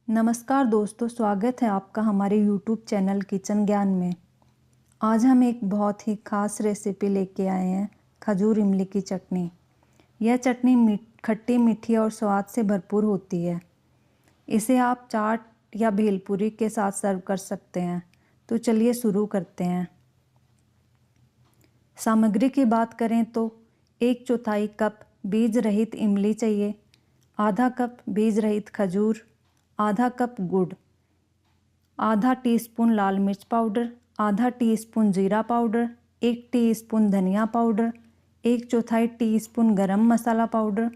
नमस्कार दोस्तों, स्वागत है आपका हमारे YouTube चैनल किचन ज्ञान में। आज हम एक बहुत ही ख़ास रेसिपी लेके आए हैं, खजूर इमली की चटनी। यह चटनी खट्टी मीठी और स्वाद से भरपूर होती है। इसे आप चाट या भेलपूरी के साथ सर्व कर सकते हैं। तो चलिए शुरू करते हैं। सामग्री की बात करें तो 1/4 कप बीज रहित इमली चाहिए, आधा कप बीज रहित खजूर, आधा कप गुड़, आधा टीस्पून लाल मिर्च पाउडर, आधा टीस्पून जीरा पाउडर, 1 टीस्पून धनिया पाउडर, 1/4 टीस्पून गरम मसाला पाउडर,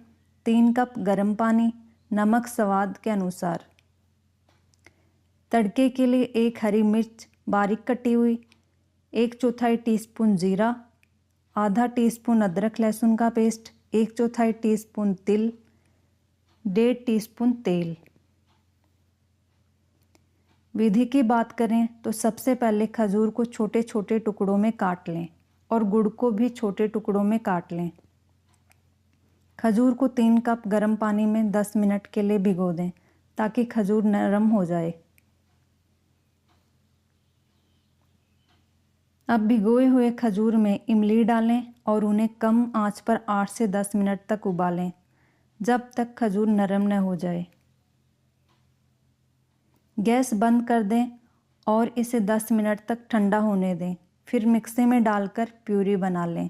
3 कप गरम पानी, नमक स्वाद के अनुसार। तड़के के लिए 1 हरी मिर्च बारीक कटी हुई, 1/4 टीस्पून जीरा, आधा टीस्पून अदरक लहसुन का पेस्ट, 1/4 टीस्पून तिल, 1.5 टीस्पून तेल। विधि की बात करें तो सबसे पहले खजूर को छोटे छोटे टुकड़ों में काट लें और गुड़ को भी छोटे टुकड़ों में काट लें। खजूर को 3 कप गर्म पानी में 10 मिनट के लिए भिगो दें ताकि खजूर नरम हो जाए। अब भिगोए हुए खजूर में इमली डालें और उन्हें कम आंच पर 8 से 10 मिनट तक उबालें, जब तक खजूर नरम न हो जाए। गैस बंद कर दें और इसे 10 मिनट तक ठंडा होने दें। फिर मिक्सी में डालकर प्यूरी बना लें।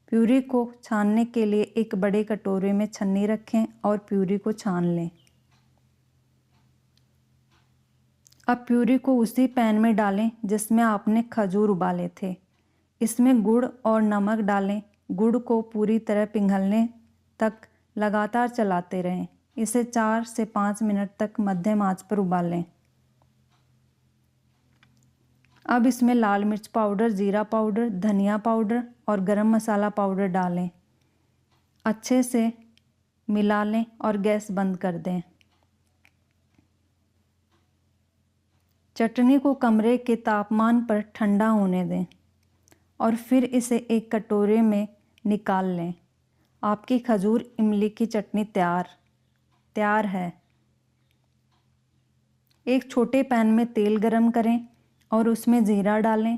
प्यूरी को छानने के लिए एक बड़े कटोरे में छन्नी रखें और प्यूरी को छान लें। अब प्यूरी को उसी पैन में डालें जिसमें आपने खजूर उबाले थे। इसमें गुड़ और नमक डालें। गुड़ को पूरी तरह पिघलने तक लगातार चलाते रहें। इसे 4 से 5 मिनट तक मध्यम आंच पर उबालें। अब इसमें लाल मिर्च पाउडर, जीरा पाउडर, धनिया पाउडर और गरम मसाला पाउडर डालें। अच्छे से मिला लें और गैस बंद कर दें। चटनी को कमरे के तापमान पर ठंडा होने दें और फिर इसे एक कटोरे में निकाल लें। आपकी खजूर इमली की चटनी तैयार है। एक छोटे पैन में तेल गरम करें और उसमें जीरा डालें।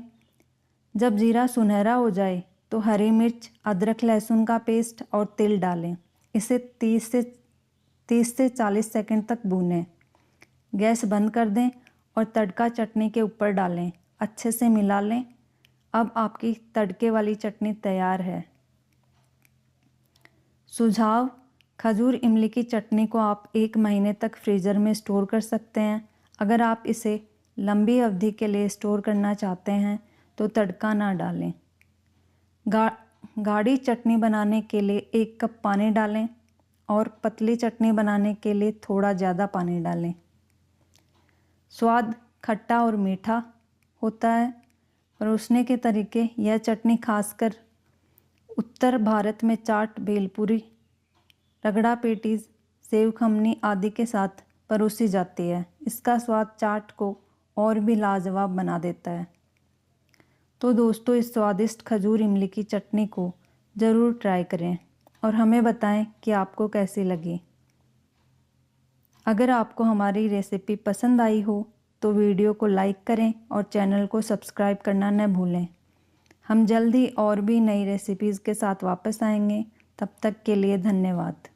जब जीरा सुनहरा हो जाए तो हरी मिर्च, अदरक लहसुन का पेस्ट और तिल डालें। इसे 30 से 40 सेकंड तक भूनें। गैस बंद कर दें और तड़का चटनी के ऊपर डालें। अच्छे से मिला लें। अब आपकी तड़के वाली चटनी तैयार है। सुझाव: खजूर इमली की चटनी को आप 1 महीने तक फ्रीज़र में स्टोर कर सकते हैं। अगर आप इसे लंबी अवधि के लिए स्टोर करना चाहते हैं तो तड़का ना डालें। गाढ़ी चटनी बनाने के लिए 1 कप पानी डालें और पतली चटनी बनाने के लिए थोड़ा ज़्यादा पानी डालें। स्वाद खट्टा और मीठा होता है। परोसने के तरीके: यह चटनी खासकर उत्तर भारत में चाट, भेलपूरी, रगड़ा पेटीज, सेव खमनी आदि के साथ परोसी जाती है। इसका स्वाद चाट को और भी लाजवाब बना देता है। तो दोस्तों, इस स्वादिष्ट खजूर इमली की चटनी को ज़रूर ट्राई करें और हमें बताएं कि आपको कैसी लगी। अगर आपको हमारी रेसिपी पसंद आई हो तो वीडियो को लाइक करें और चैनल को सब्सक्राइब करना न भूलें। हम जल्द ही और भी नई रेसिपीज़ के साथ वापस आएंगे। तब तक के लिए धन्यवाद।